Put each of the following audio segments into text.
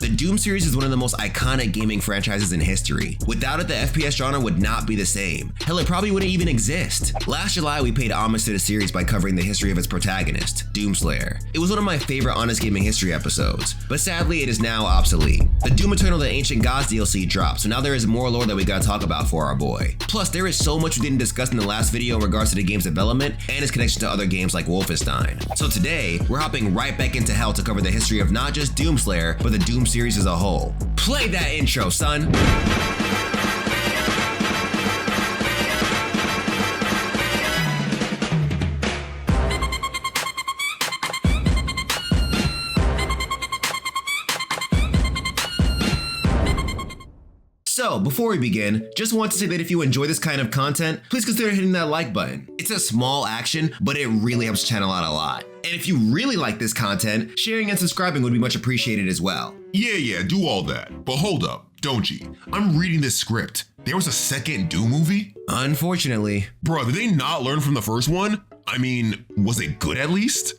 The Doom series is one of the most iconic gaming franchises in history. Without it, the FPS genre would not be the same. Hell, it probably wouldn't even exist. Last July, we paid homage to the series by covering the history of its protagonist, Doomslayer. It was one of my favorite Honest Gaming History episodes, but sadly, it is now obsolete. The Doom Eternal The Ancient Gods DLC dropped, so now there is more lore that we gotta talk about for our boy. Plus, there is so much we didn't discuss in the last video in regards to the game's development and its connection to other games like Wolfenstein. So today, we're hopping right back into hell to cover the history of not just Doomslayer, but the Doom series as a whole. Play that intro, son! So, before we begin, just want to say that if you enjoy this kind of content, please consider hitting that like button. It's a small action, but it really helps the channel out a lot. And if you really like this content, sharing and subscribing would be much appreciated as well. Yeah, do all that. But hold up, don't you? I'm reading this script. There was a second Doom movie? Unfortunately. Bro, did they not learn from the first one? I mean, was it good at least?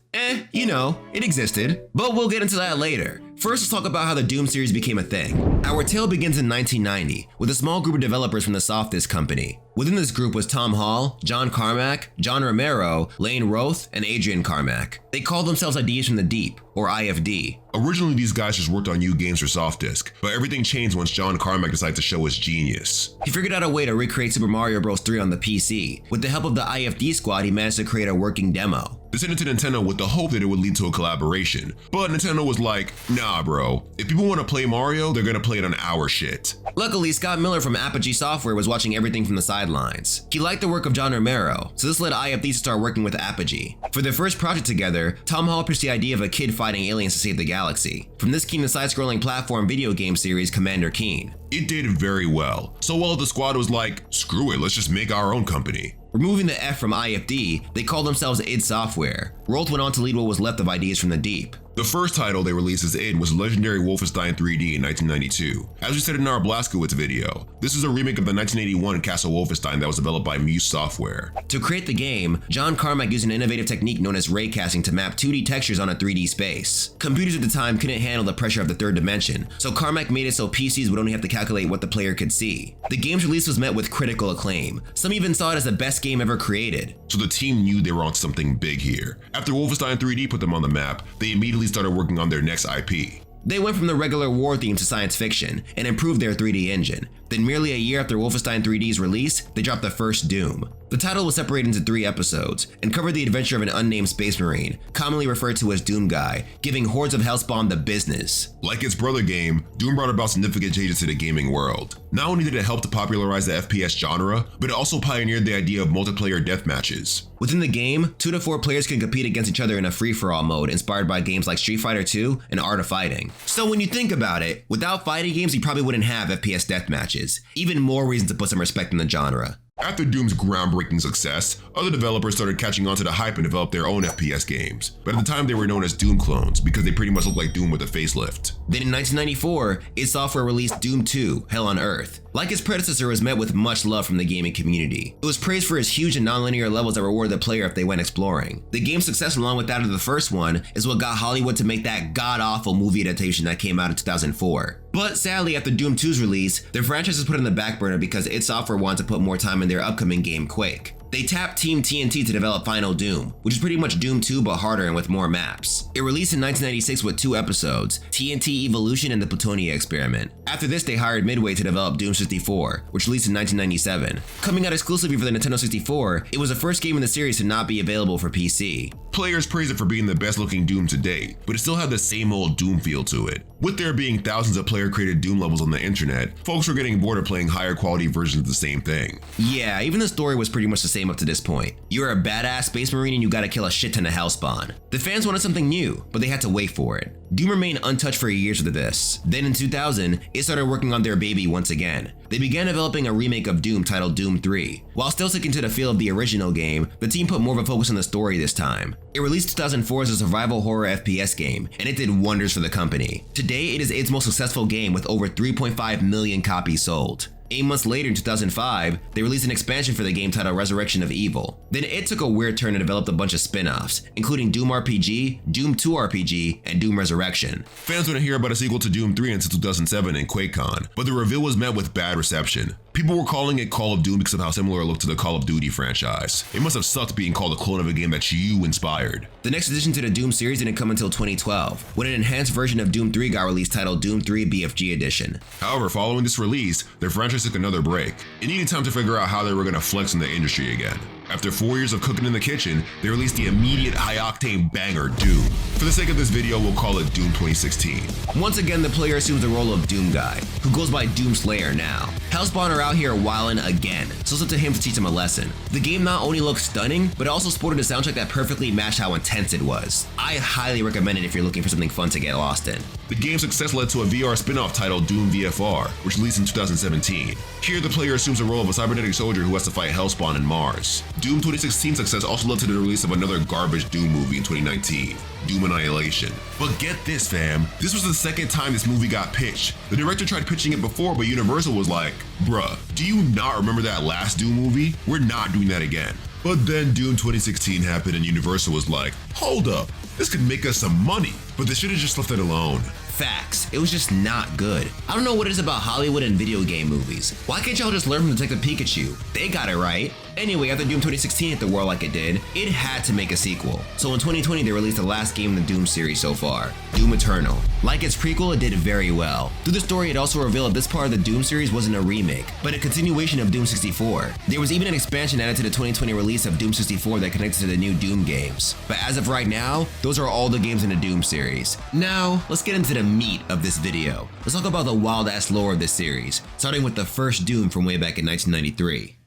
You know, it existed. But we'll get into that later. First, let's talk about how the Doom series became a thing. Our tale begins in 1990 with a small group of developers from the Soft Disk company. Within this group was Tom Hall, John Carmack, John Romero, Lane Roth, and Adrian Carmack. They called themselves Ideas from the Deep, or IFD. Originally, these guys just worked on new games for Soft Disk, but everything changed once John Carmack decided to show his genius. He figured out a way to recreate Super Mario Bros. 3 on the PC. With the help of the IFD squad, he managed to create a working demo. They sent it to Nintendo with the hope that it would lead to a collaboration. But Nintendo was like, nah bro, if people want to play Mario, they're gonna play it on our shit. Luckily, Scott Miller from Apogee Software was watching everything from the sidelines. He liked the work of John Romero, so this led IFD to start working with Apogee. For their first project together, Tom Hall pitched the idea of a kid fighting aliens to save the galaxy. From this came the side-scrolling platform video game series Commander Keen. It did very well. So well the squad was like, screw it, let's just make our own company. Removing the F from IFD, they called themselves id Software. Roth went on to lead what was left of Ideas from the Deep. The first title they released as id was legendary Wolfenstein 3D in 1992. As we said in our BLAZKOWICZ video, this is a remake of the 1981 Castle Wolfenstein that was developed by Muse Software. To create the game, John Carmack used an innovative technique known as raycasting to map 2D textures on a 3D space. Computers at the time couldn't handle the pressure of the third dimension, so Carmack made it so PCs would only have to calculate what the player could see. The game's release was met with critical acclaim. Some even saw it as the best game ever created. So the team knew they were on something big here. After Wolfenstein 3D put them on the map, they immediately started working on their next IP. They went from the regular war theme to science fiction and improved their 3D engine. Then merely a year after Wolfenstein 3D's release, they dropped the first Doom. The title was separated into 3 episodes and covered the adventure of an unnamed space marine, commonly referred to as Doom Guy, giving hordes of Hellspawn the business. Like its brother game, Doom brought about significant changes to the gaming world. Not only did it help to popularize the FPS genre, but it also pioneered the idea of multiplayer deathmatches. Within the game, 2 to 4 players can compete against each other in a free-for-all mode inspired by games like Street Fighter 2 and Art of Fighting. So when you think about it, without fighting games, you probably wouldn't have FPS deathmatches. Even more reason to put some respect in the genre. After Doom's groundbreaking success, other developers started catching on to the hype and developed their own FPS games. But at the time they were known as Doom clones because they pretty much looked like Doom with a facelift. Then in 1994, id Software released Doom 2, Hell on Earth. Like its predecessor, it was met with much love from the gaming community. It was praised for its huge and non-linear levels that reward the player if they went exploring. The game's success along with that of the first one is what got Hollywood to make that god-awful movie adaptation that came out in 2004. But sadly, after Doom 2's release, their franchise was put on the back burner because id Software wanted to put more time in their upcoming game Quake. They tapped Team TNT to develop Final Doom, which is pretty much Doom 2 but harder and with more maps. It released in 1996 with 2 episodes, TNT Evolution and the Plutonia Experiment. After this, they hired Midway to develop Doom 64, which released in 1997. Coming out exclusively for the Nintendo 64, it was the first game in the series to not be available for PC. Players praised it for being the best looking Doom to date, but it still had the same old Doom feel to it. With there being thousands of player created Doom levels on the internet, folks were getting bored of playing higher quality versions of the same thing. Yeah, even the story was pretty much the same up to this point. You're a badass space marine and you gotta kill a shit ton of Hellspawn. The fans wanted something new, but they had to wait for it. Doom remained untouched for years with this. Then in 2000, it started working on their baby once again. They began developing a remake of Doom titled Doom 3. While still sticking to the feel of the original game, the team put more of a focus on the story this time. It released in 2004 as a survival horror FPS game, and it did wonders for the company. Today, it is its most successful game with over 3.5 million copies sold. 8 months later in 2005, they released an expansion for the game titled Resurrection of Evil. Then it took a weird turn and developed a bunch of spin-offs, including Doom RPG, Doom 2 RPG, and Doom Resurrection. Fans wouldn't hear about a sequel to Doom 3 until 2007 in QuakeCon, but the reveal was met with bad reception. People were calling it Call of Doom because of how similar it looked to the Call of Duty franchise. It must have sucked being called a clone of a game that you inspired. The next addition to the Doom series didn't come until 2012, when an enhanced version of Doom 3 got released titled Doom 3 BFG Edition. However, following this release, their franchise took another break. It needed time to figure out how they were going to flex in the industry again. After 4 years of cooking in the kitchen, they released the immediate high-octane banger Doom. For the sake of this video, we'll call it Doom 2016. Once again, the player assumes the role of Doom Guy, who goes by Doom Slayer now. Hellspawn are out here wildin' again, so it's up to him to teach them a lesson. The game not only looked stunning, but it also sported a soundtrack that perfectly matched how intense it was. I highly recommend it if you're looking for something fun to get lost in. The game's success led to a VR spin-off titled Doom VFR, which released in 2017. Here, the player assumes the role of a cybernetic soldier who has to fight Hellspawn in Mars. Doom 2016 success also led to the release of another garbage Doom movie in 2019, Doom Annihilation. But get this, fam, this was the second time this movie got pitched. The director tried pitching it before, but Universal was like, bruh, do you not remember that last Doom movie? We're not doing that again. But then Doom 2016 happened and Universal was like, hold up, this could make us some money. But they should have just left it alone. Facts, it was just not good. I don't know what it is about Hollywood and video game movies. Why can't y'all just learn from Detective Pikachu? They got it right. Anyway, after Doom 2016 hit the world like it did, it had to make a sequel. So in 2020, they released the last game in the Doom series so far, Doom Eternal. Like its prequel, it did very well. Through the story, it also revealed that this part of the Doom series wasn't a remake, but a continuation of Doom 64. There was even an expansion added to the 2020 release of Doom 64 that connected to the new Doom games. But as of right now, those are all the games in the Doom series. Now, let's get into the meat of this video. Let's talk about the wild-ass lore of this series, starting with the first Doom from way back in 1993.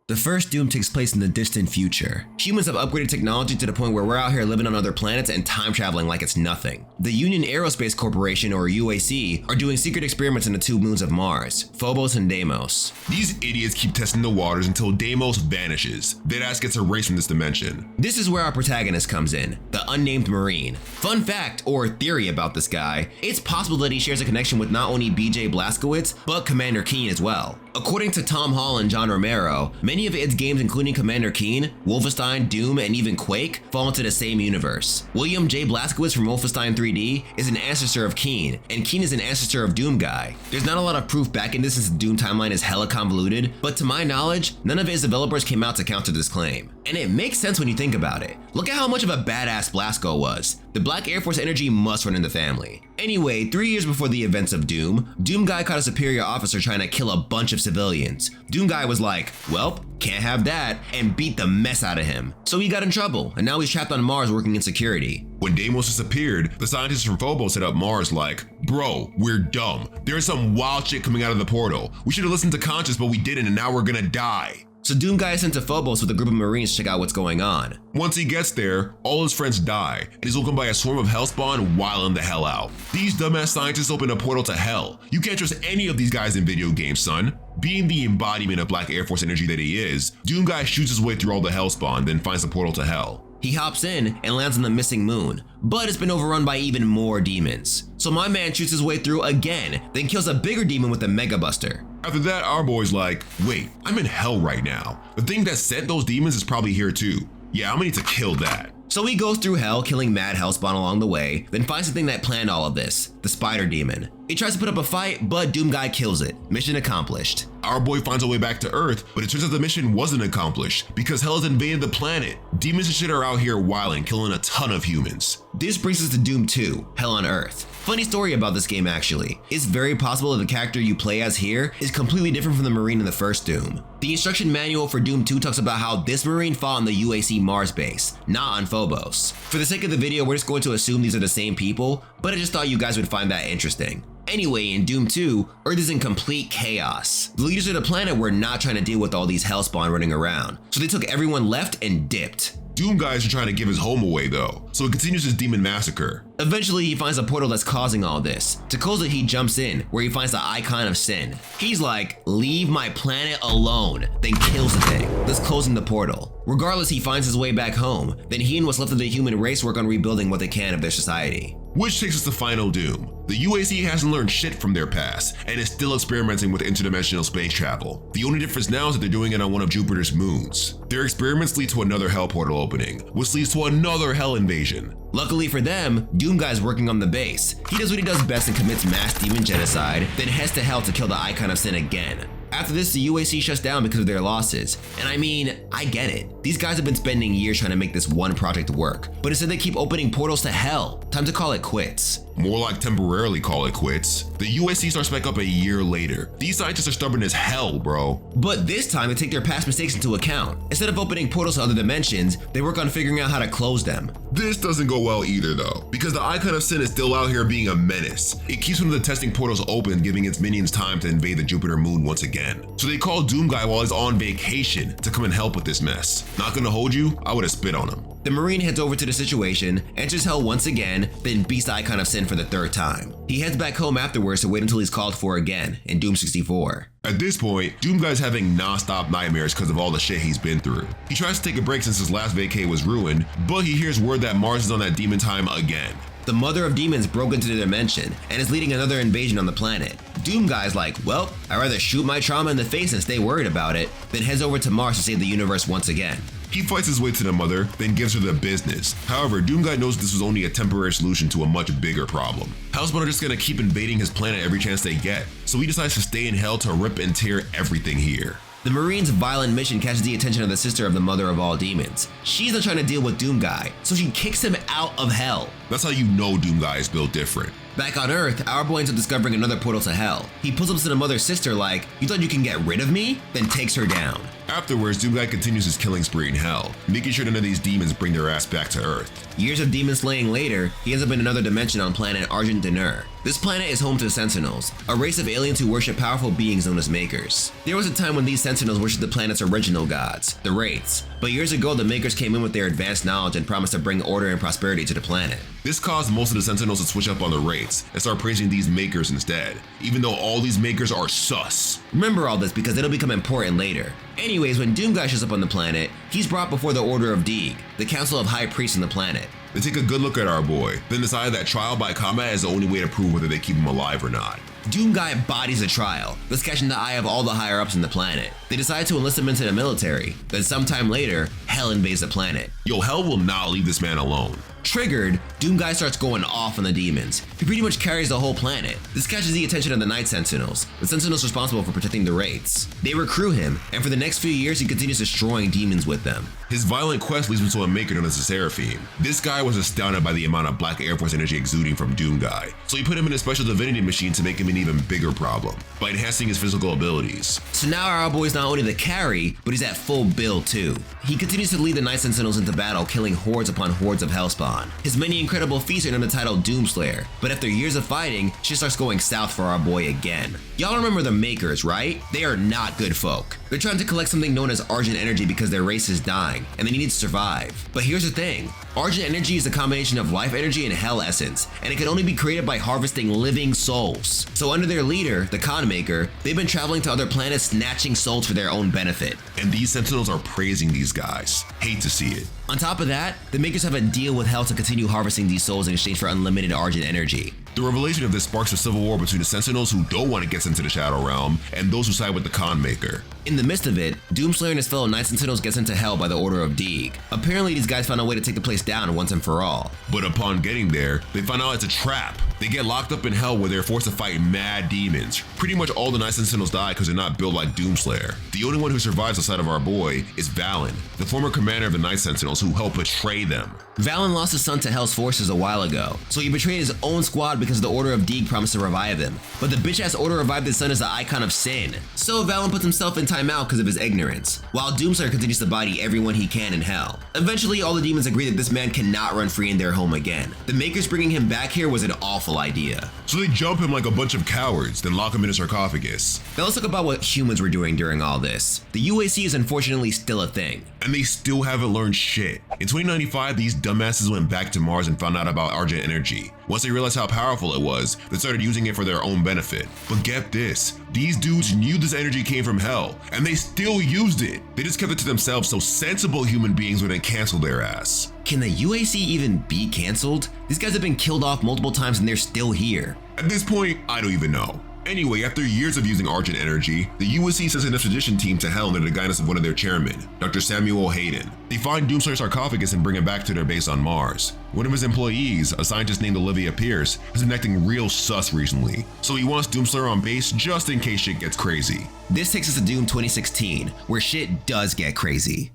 The first Doom takes place in the distant future. Humans have upgraded technology to the point where we're out here living on other planets and time traveling like it's nothing. The Union Aerospace Corporation, or UAC, are doing secret experiments on the two moons of Mars, Phobos and Deimos. These idiots keep testing the waters until Deimos vanishes. Deadass gets erased from this dimension. This is where our protagonist comes in, the unnamed Marine. Fun fact, or theory about this guy, it's possible that he shares a connection with not only BLAZKOWICZ, but Commander Keen as well. According to Tom Hall and John Romero, many of its games including Commander Keen, Wolfenstein, Doom, and even Quake fall into the same universe. William J. Blazkowicz from Wolfenstein 3D is an ancestor of Keen, and Keen is an ancestor of Doom Guy. There's not a lot of proof backing this since the Doom timeline is hella convoluted, but to my knowledge, none of its developers came out to counter this claim. And it makes sense when you think about it. Look at how much of a badass Blazko was. The Black Air Force energy must run in the family. Anyway, 3 years before the events of Doom, Doom Guy caught a superior officer trying to kill a bunch of civilians. Doom Guy was like, well, can't have that, and beat the mess out of him. So he got in trouble, and now he's trapped on Mars working in security. When Deimos disappeared, the scientists from Phobos hit up Mars like, bro, we're dumb. There's some wild shit coming out of the portal. We should have listened to Conscious, but we didn't, and now we're gonna die. So Doom Guy is sent to Phobos with a group of Marines to check out what's going on. Once he gets there, all his friends die, and he's welcomed by a swarm of Hellspawn wilding the hell out. These dumbass scientists open a portal to hell. You can't trust any of these guys in video games, son. Being the embodiment of Black Air Force energy that he is, Doom Guy shoots his way through all the Hellspawn, then finds the portal to hell. He hops in and lands on the missing moon, but it's been overrun by even more demons. So my man shoots his way through again, then kills a bigger demon with a Mega Buster. After that, our boy's like, wait, I'm in hell right now. The thing that sent those demons is probably here too. Yeah, I'm gonna need to kill that. So he goes through hell, killing Mad Hellspawn along the way, then finds the thing that planned all of this, the Spider Demon. He tries to put up a fight, but Doom Guy kills it. Mission accomplished. Our boy finds a way back to Earth, but it turns out the mission wasn't accomplished because hell has invaded the planet. Demons and shit are out here wilding, killing a ton of humans. This brings us to Doom 2, Hell on Earth. Funny story about this game actually. It's very possible that the character you play as here is completely different from the Marine in the first Doom. The instruction manual for Doom 2 talks about how this Marine fought on the UAC Mars base, not on Phobos. For the sake of the video, we're just going to assume these are the same people, but I just thought you guys would find that interesting. Anyway, in Doom 2, Earth is in complete chaos. The leaders of the planet were not trying to deal with all these Hellspawn running around, so they took everyone left and dipped. Doom Guys are trying to give his home away though, so he continues his demon massacre. Eventually, he finds a portal that's causing all this. To close it, he jumps in, where he finds the icon of sin. He's like, leave my planet alone, then kills the thing, thus closing the portal. Regardless, he finds his way back home. Then he and what's left of the human race work on rebuilding what they can of their society. Which takes us to Final Doom. The UAC hasn't learned shit from their past and is still experimenting with interdimensional space travel. The only difference now is that they're doing it on one of Jupiter's moons. Their experiments lead to another hell portal opening, which leads to another hell invasion. Luckily for them, Doom Guy's working on the base. He does what he does best and commits mass demon genocide, then heads to hell to kill the Icon of Sin again. After this, the UAC shuts down because of their losses. And I mean, I get it. These guys have been spending years trying to make this one project work, but instead they keep opening portals to hell. Time to call it quits. More like temporarily call it quits. The UAC starts back up a year later. These scientists are stubborn as hell, bro. But this time they take their past mistakes into account. Instead of opening portals to other dimensions, they work on figuring out how to close them. This doesn't go well either though, because the Icon of Sin is still out here being a menace. It keeps one of the testing portals open, giving its minions time to invade the Jupiter moon once again. So they call Doom Guy while he's on vacation to come and help with this mess. Not gonna hold you, I would've spit on him. The Marine heads over to the situation, enters hell once again, then beats the Icon of Sin for the third time. He heads back home afterwards to wait until he's called for again in Doom 64. At this point, Doom Guy's having non-stop nightmares because of all the shit he's been through. He tries to take a break since his last vacay was ruined, but he hears word that Mars is on that demon time again. The Mother of Demons broke into the dimension and is leading another invasion on the planet. Doom Guy's like, well, I'd rather shoot my trauma in the face and stay worried about it, then heads over to Mars to save the universe once again. He fights his way to the Mother, then gives her the business. However, Doom Guy knows this was only a temporary solution to a much bigger problem. Hellspawn are just gonna keep invading his planet every chance they get, so he decides to stay in hell to rip and tear everything here. The Marine's violent mission catches the attention of the sister of the Mother of all demons. She's not trying to deal with Doom Guy, so she kicks him out of hell. That's how you know Doom Guy is built different. Back on Earth, our boy ends up discovering another portal to hell. He pulls up to the Mother's sister like, you thought you can get rid of me? Then takes her down. Afterwards, Doom Guy continues his killing spree in hell, making sure none of these demons bring their ass back to Earth. Years of demon slaying later, he ends up in another dimension on planet Argent-Deneur. This planet is home to the Sentinels, a race of aliens who worship powerful beings known as Makers. There was a time when these Sentinels worshipped the planet's original gods, the Wraiths, but years ago the Makers came in with their advanced knowledge and promised to bring order and prosperity to the planet. This caused most of the Sentinels to switch up on the Wraiths and start praising these Makers instead, even though all these Makers are sus. Remember all this because it'll become important later. Anyways, when Doom Guy shows up on the planet, he's brought before the Order of Deeg, the Council of High Priests on the planet. They take a good look at our boy, then decide that trial by combat is the only way to prove whether they keep him alive or not. Doom Guy bodies a trial, thus catching the eye of all the higher ups in the planet. They decide to enlist him into the military, then sometime later, Hell invades the planet. Yo, Hell will not leave this man alone. Triggered, Doom Guy starts going off on the demons. He pretty much carries the whole planet. This catches the attention of the Night Sentinels, the Sentinels responsible for protecting the Wraiths. They recruit him, and for the next few years he continues destroying demons with them. His violent quest leads him to a Maker known as the Seraphim. This guy was astounded by the amount of Black Air Force energy exuding from Doom Guy, so he put him in a special divinity machine to make him an even bigger problem, by enhancing his physical abilities. So now our boy's not only the carry, but he's at full build too. He continues to lead the Night Sentinels into battle, killing hordes upon hordes of Hellspawn. His many incredible feats earned him the title Doomslayer, but after years of fighting, shit starts going south for our boy again. Y'all remember the Makers, right? They are not good folk. They're trying to collect something known as Argent Energy because their race is dying, and they need to survive. But here's the thing, Argent Energy is a combination of life energy and hell essence, and it can only be created by harvesting living souls. So under their leader, the Con Maker, they've been traveling to other planets snatching souls for their own benefit. And these Sentinels are praising these guys. Hate to see it. On top of that, the Makers have a deal with Hell to continue harvesting these souls in exchange for unlimited Argent Energy. The revelation of this sparks a civil war between the Sentinels who don't want to get into the Shadow Realm and those who side with the Con Maker. In the midst of it, Doomslayer and his fellow Night Sentinels gets into Hell by the Order of Deeg. Apparently these guys found a way to take the place down once and for all. But upon getting there, they find out it's a trap. They get locked up in Hell where they're forced to fight mad demons. Pretty much all the Night Sentinels die because they're not built like Doomslayer. The only one who survives outside of our boy is Valen, the former commander of the Night Sentinels who helped betray them. Valen lost his son to Hell's forces a while ago, so he betrayed his own squad because the Order of Deeg promised to revive him. But the bitch-ass Order revived his son as the Icon of Sin. So Valen puts himself in timeout because of his ignorance, while Doomslayer continues to body everyone he can in Hell. Eventually, all the demons agree that this man cannot run free in their home again. The Makers bringing him back here was an awful idea. So they jump him like a bunch of cowards, then lock him in a sarcophagus. Now let's talk about what humans were doing during all this. The UAC is unfortunately still a thing. And they still haven't learned shit. In 2095, these dumbasses went back to Mars and found out about Argent Energy. Once they realized how powerful it was, they started using it for their own benefit. But get this, these dudes knew this energy came from Hell, and they still used it. They just kept it to themselves so sensible human beings wouldn't cancel their ass. Can the UAC even be cancelled? These guys have been killed off multiple times and they're still here. At this point, I don't even know. Anyway, after years of using Argent energy, the USC sends an expedition team to Hell under the guidance of one of their chairmen, Dr. Samuel Hayden. They find Doomslayer's sarcophagus and bring him back to their base on Mars. One of his employees, a scientist named Olivia Pierce, has been acting real sus recently, so he wants Doomslayer on base just in case shit gets crazy. This takes us to Doom 2016, where shit does get crazy.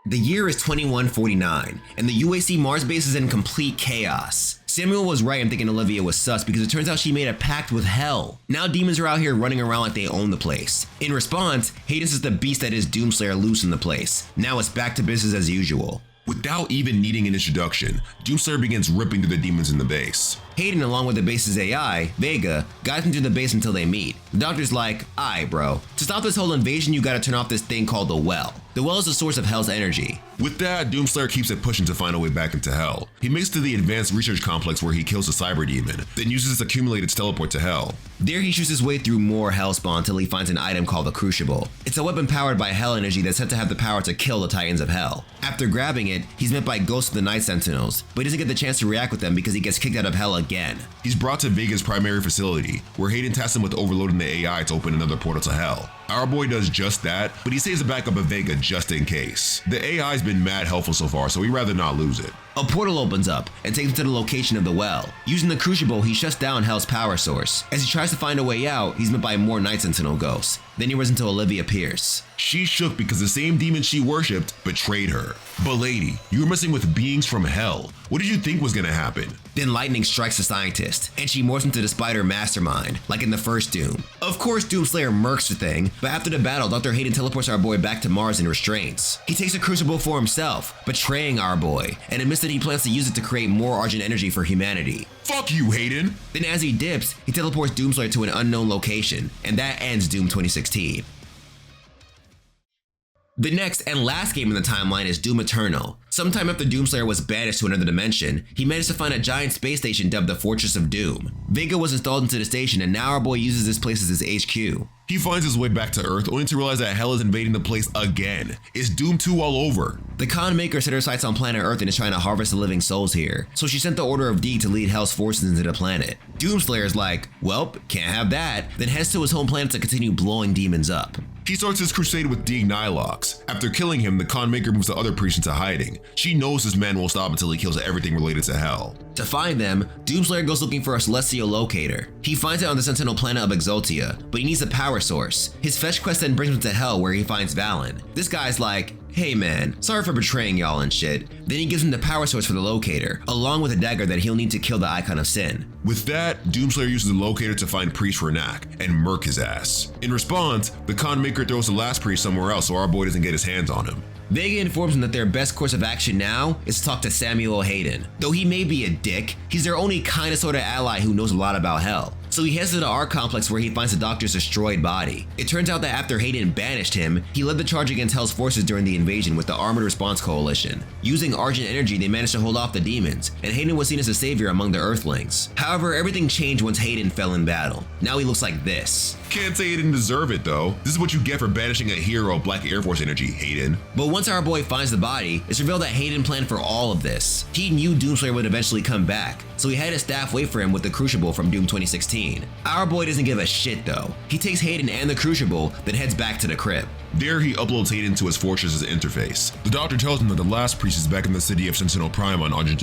The year is 2149, and the UAC Mars base is in complete chaos. Samuel was right in thinking Olivia was sus because it turns out she made a pact with Hell. Now demons are out here running around like they own the place. In response, Hayden sets the beast that is Doomslayer loose in the place. Now it's back to business as usual. Without even needing an introduction, Doomslayer begins ripping through the demons in the base. Hayden, along with the base's AI, Vega, guides him to the base until they meet. The doctor's like, "Aight, bro. To stop this whole invasion, you gotta turn off this thing called the Well. The Well is the source of Hell's energy." With that, Doomslayer keeps it pushing to find a way back into Hell. He makes it to the advanced research complex where he kills the cyber demon, then uses his accumulated to teleport to Hell. There he shoots his way through more Hellspawn until he finds an item called the Crucible. It's a weapon powered by Hell energy that's said to have the power to kill the Titans of Hell. After grabbing it, he's met by ghosts of the Night Sentinels, but he doesn't get the chance to react with them because he gets kicked out of Hell again. He's brought to Vega's primary facility, where Hayden tasks him with overloading the AI to open another portal to Hell. Our boy does just that, but he saves a backup of Vega just in case. The AI's been mad helpful so far, so we'd rather not lose it. A portal opens up and takes him to the location of the Well. Using the Crucible, he shuts down Hell's power source. As he tries to find a way out, he's met by more Night Sentinel ghosts. Then he runs into Olivia Pierce. She's shook because the same demon she worshipped betrayed her. But lady, you were messing with beings from Hell. What did you think was gonna happen? Then lightning strikes the scientist, and she morphs into the Spider Mastermind, like in the first Doom. Of course, Doomslayer murks the thing, but after the battle, Dr. Hayden teleports our boy back to Mars in restraints. He takes a Crucible for himself, betraying our boy, and admits that he plans to use it to create more Argent energy for humanity. Fuck you, Hayden! Then as he dips, he teleports Doomslayer to an unknown location, and that ends Doom 2016. The next and last game in the timeline is Doom Eternal. Sometime after Doomslayer was banished to another dimension, he managed to find a giant space station dubbed the Fortress of Doom. Vega was installed into the station, and now our boy uses this place as his HQ. He finds his way back to Earth only to realize that Hell is invading the place again. It's Doom 2 all over. The Khan Maker set her sights on planet Earth and is trying to harvest the living souls here, so she sent the Order of D to lead Hell's forces into the planet. Doomslayer's like, "Welp, can't have that," then heads to his home planet to continue blowing demons up. He starts his crusade with Dig-Nylox. After killing him, the Khan Maker moves the other priests into hiding. She knows this man won't stop until he kills everything related to Hell. To find them, Doomslayer goes looking for a celestial locator. He finds it on the Sentinel planet of Exultia, but he needs a power source. His fetch quest then brings him to Hell where he finds Valen. This guy's like, "Hey man, sorry for betraying y'all and shit." Then he gives him the power source for the locator, along with a dagger that he'll need to kill the Icon of Sin. With that, Doomslayer uses the locator to find Priest Renak and murk his ass. In response, the Khan Maker throws the last priest somewhere else so our boy doesn't get his hands on him. Vega informs him that their best course of action now is to talk to Samuel Hayden. Though he may be a dick, he's their only kinda sorta ally who knows a lot about Hell. So he heads to the Ark complex where he finds the doctor's destroyed body. It turns out that after Hayden banished him, he led the charge against Hell's forces during the invasion with the Armored Response Coalition. Using Argent energy, they managed to hold off the demons, and Hayden was seen as a savior among the Earthlings. However, everything changed once Hayden fell in battle. Now he looks like this. Can't say he didn't deserve it though. This is what you get for banishing a hero of Black Air Force energy, Hayden. But once our boy finds the body, it's revealed that Hayden planned for all of this. He knew Doomslayer would eventually come back, so he had his staff wait for him with the Crucible from Doom 2016. Our boy doesn't give a shit though. He takes Hayden and the Crucible, then heads back to the crib. There he uploads Hayden to his fortress's interface. The doctor tells him that the last priest is back in the city of Sentinel Prime on Argent.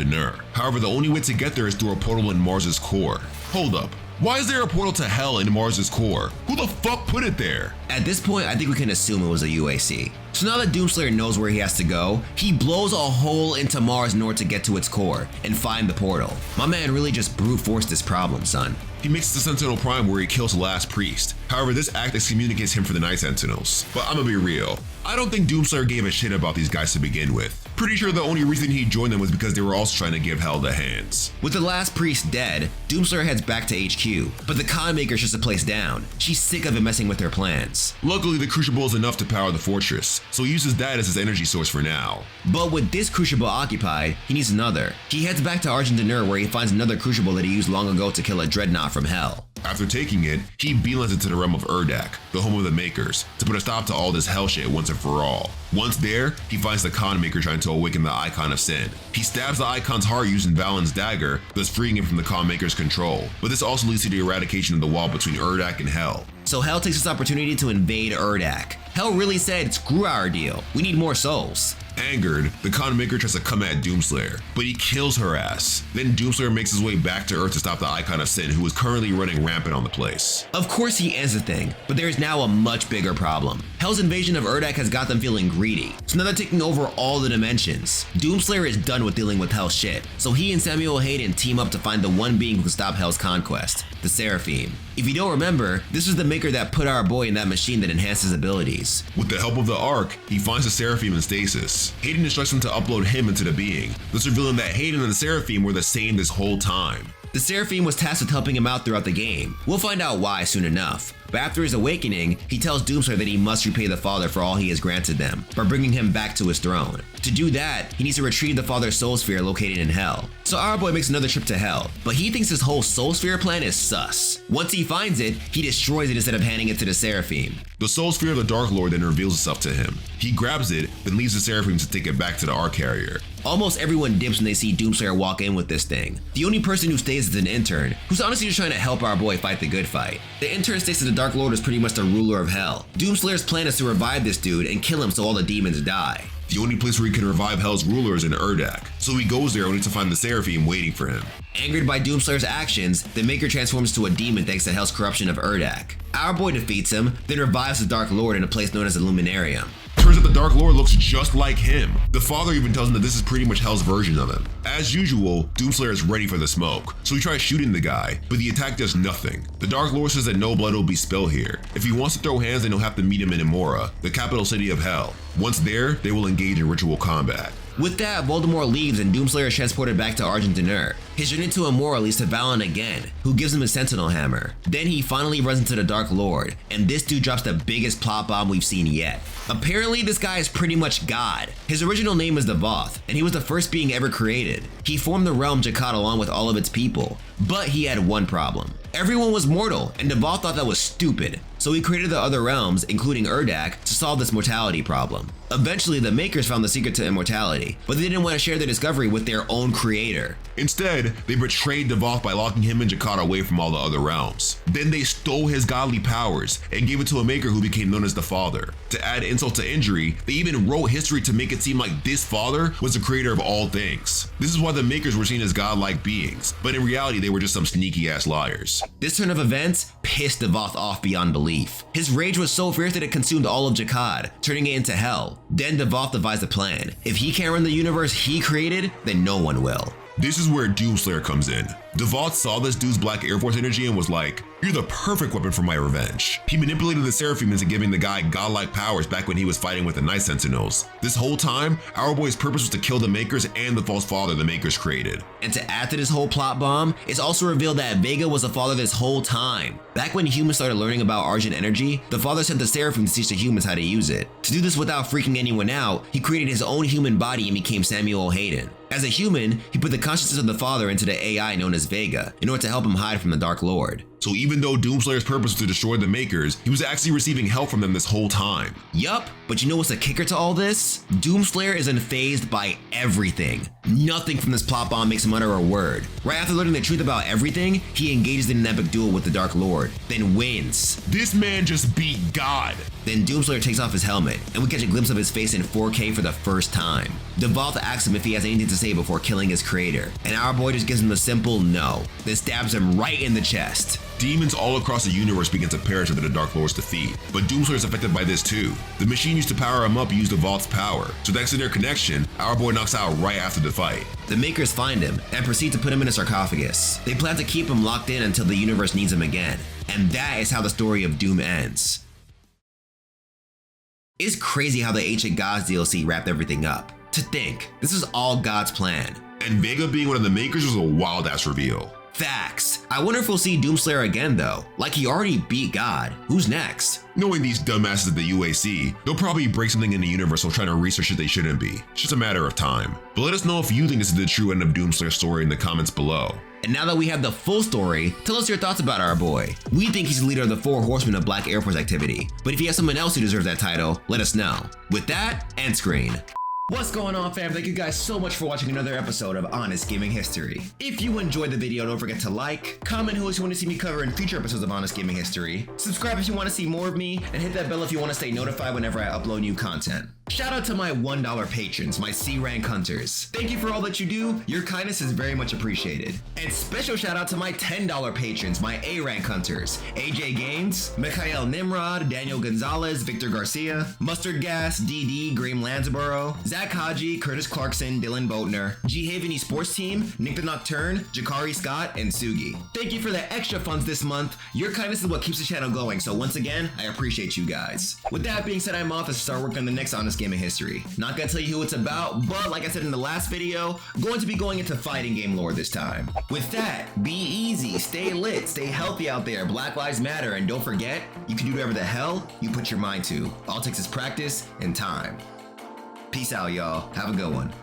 However, the only way to get there is through a portal in Mars's core. Hold up. Why is there a portal to Hell in Mars's core? Who the fuck put it there? At this point, I think we can assume it was a UAC. So now that Doomslayer knows where he has to go, he blows a hole into Mars in order to get to its core and find the portal. My man really just brute forced this problem, son. He makes it to Sentinel Prime where he kills the last priest. However, this act excommunicates him for the Night Sentinels. But I'm gonna be real. I don't think Doomslayer gave a shit about these guys to begin with. Pretty sure the only reason he joined them was because they were also trying to give Hell the hands. With the last priest dead, Doomslayer heads back to HQ, but the Khan Maker shuts the place down. She's sick of it messing with their plans. Luckily, the Crucible is enough to power the fortress, so he uses that as his energy source for now. But with this Crucible occupied, he needs another. He heads back to Argent where he finds another Crucible that he used long ago to kill a Dreadnought from Hell. After taking it, he beelines it to the realm of Urdak, the home of the Makers, to put a stop to all this hell shit once and for all. Once there, he finds the Khan Maker trying to awaken the Icon of Sin. He stabs the Icon's heart using Valen's dagger, thus freeing him from the Khan Maker's control, but this also leads to the eradication of the wall between Urdak and Hell. So Hell takes this opportunity to invade Urdak. Hell really said, screw our deal, we need more souls. Angered, the Khan Maker tries to come at Doomslayer, but he kills her ass. Then Doomslayer makes his way back to Earth to stop the Icon of Sin, who is currently running rampant on the place. Of course he ends the thing, but there is now a much bigger problem. Hell's invasion of Urdak has got them feeling greedy, so now they're taking over all the dimensions. Doomslayer is done with dealing with Hell's shit, so he and Samuel Hayden team up to find the one being who can stop Hell's conquest, the Seraphim. If you don't remember, this was the Maker that put our boy in that machine that enhanced his abilities. With the help of the Ark, he finds the Seraphim in stasis. Hayden instructs him to upload him into the being, thus revealing that Hayden and the Seraphim were the same this whole time. The Seraphim was tasked with helping him out throughout the game. We'll find out why soon enough. But after his awakening, he tells Doomslayer that he must repay the Father for all he has granted them, by bringing him back to his throne. To do that, he needs to retrieve the Father's Soul Sphere located in Hell. So our boy makes another trip to Hell, but he thinks his whole Soul Sphere plan is sus. Once he finds it, he destroys it instead of handing it to the Seraphim. The Soul Sphere of the Dark Lord then reveals itself to him. He grabs it, then leaves the Seraphim to take it back to the Ark carrier. Almost everyone dips when they see Doomslayer walk in with this thing. The only person who stays is an intern, who's honestly just trying to help our boy fight the good fight. The intern states that the Dark Lord is pretty much the ruler of Hell. Doomslayer's plan is to revive this dude and kill him so all the demons die. The only place where he can revive Hell's ruler is in Urdak, so he goes there only to find the Seraphim waiting for him. Angered by Doomslayer's actions, the Maker transforms to a demon thanks to Hell's corruption of Urdak. Our boy defeats him, then revives the Dark Lord in a place known as the Luminarium. Turns out the Dark Lord looks just like him. The Father even tells him that this is pretty much Hell's version of him. As usual, Doomslayer is ready for the smoke, so he tries shooting the guy, but the attack does nothing. The Dark Lord says that no blood will be spilled here. If he wants to throw hands, then he'll have to meet him in Amora, the capital city of Hell. Once there, they will engage in ritual combat. With that, Voldemort leaves and Doomslayer is transported back to Argentinur. His journey to Amora leads to Valen again, who gives him a Sentinel Hammer. Then he finally runs into the Dark Lord, and this dude drops the biggest plot bomb we've seen yet. Apparently, this guy is pretty much God. His original name is Devoth, and he was the first being ever created. He formed the realm Jakad along with all of its people, but he had one problem. Everyone was mortal, and Devoth thought that was stupid, so he created the other realms, including Urdak, to solve this mortality problem. Eventually, the Makers found the secret to immortality, but they didn't want to share their discovery with their own creator. Instead, they betrayed Devoth by locking him and Jakad away from all the other realms. Then they stole his godly powers and gave it to a Maker who became known as the Father. To add insult to injury, they even wrote history to make it seem like this Father was the creator of all things. This is why the Makers were seen as godlike beings, but in reality they were just some sneaky ass liars. This turn of events pissed Devoth off beyond belief. His rage was so fierce that it consumed all of Jakad, turning it into hell. Then Devoth devised a plan. If he can't run the universe he created, then no one will. This is where Doomslayer comes in. Devoth saw this dude's black Air Force energy and was like, "You're the perfect weapon for my revenge." He manipulated the Seraphim into giving the guy godlike powers back when he was fighting with the Night Sentinels. This whole time, our boy's purpose was to kill the Makers and the false father the Makers created. And to add to this whole plot bomb, it's also revealed that Vega was the father this whole time. Back when humans started learning about Argent energy, the father sent the Seraphim to teach the humans how to use it. To do this without freaking anyone out, he created his own human body and became Samuel Hayden. As a human, he put the consciousness of the father into the AI known as Vega in order to help him hide from the Dark Lord. So even though Doomslayer's purpose was to destroy the Makers, he was actually receiving help from them this whole time. Yup, but you know what's the kicker to all this? Doomslayer is unfazed by everything. Nothing from this plot bomb makes him utter a word. Right after learning the truth about everything, he engages in an epic duel with the Dark Lord, then wins. This man just beat God. Then Doomslayer takes off his helmet, and we catch a glimpse of his face in 4K for the first time. Devoth asks him if he has anything to say before killing his creator, and our boy just gives him a simple no, then stabs him right in the chest. Demons all across the universe begin to perish under the Dark Lord's defeat, but Doomslayer is affected by this too. The machine used to power him up used Devoth's power, so thanks to their connection, our boy knocks out right after the fight. The Makers find him and proceed to put him in a sarcophagus. They plan to keep him locked in until the universe needs him again, and that is how the story of Doom ends. It's crazy how the Ancient Gods DLC wrapped everything up. To think, this is all God's plan. And Vega being one of the Makers was a wild ass reveal. Facts. I wonder if we'll see Doomslayer again though. Like he already beat God. Who's next? Knowing these dumbasses at the UAC, they'll probably break something in the universe while trying to research shit they shouldn't be. It's just a matter of time. But let us know if you think this is the true end of Doomslayer's story in the comments below. And now that we have the full story, tell us your thoughts about our boy. We think he's the leader of the 4 horsemen of Black Air Force activity, but if you have someone else who deserves that title, let us know. With that, end screen. What's going on, fam? Thank you guys so much for watching another episode of Honest Gaming History. If you enjoyed the video, don't forget to like, comment who else you want to see me cover in future episodes of Honest Gaming History, subscribe if you want to see more of me, and hit that bell if you want to stay notified whenever I upload new content. Shout out to my $1 patrons, my C-rank hunters. Thank you for all that you do. Your kindness is very much appreciated. And special shout out to my $10 patrons, my A-rank hunters, AJ Gaines, Mikhail Nimrod, Daniel Gonzalez, Victor Garcia, Mustard Gas, DD, Graham Lansborough, Zach Haji, Curtis Clarkson, Dylan Boatner, G-Haven Esports Team, Nick the Nocturne, Jakari Scott, and Sugi. Thank you for the extra funds this month. Your kindness is what keeps the channel going, so once again, I appreciate you guys. With that being said, I'm off to start working on the next Honest Gaming History. Not gonna tell you who it's about, but like I said in the last video, going to be going into fighting game lore this time. With that, be easy, stay lit, stay healthy out there, Black Lives Matter, and don't forget, you can do whatever the hell you put your mind to. All it takes is practice and time. Peace out, y'all. Have a good one.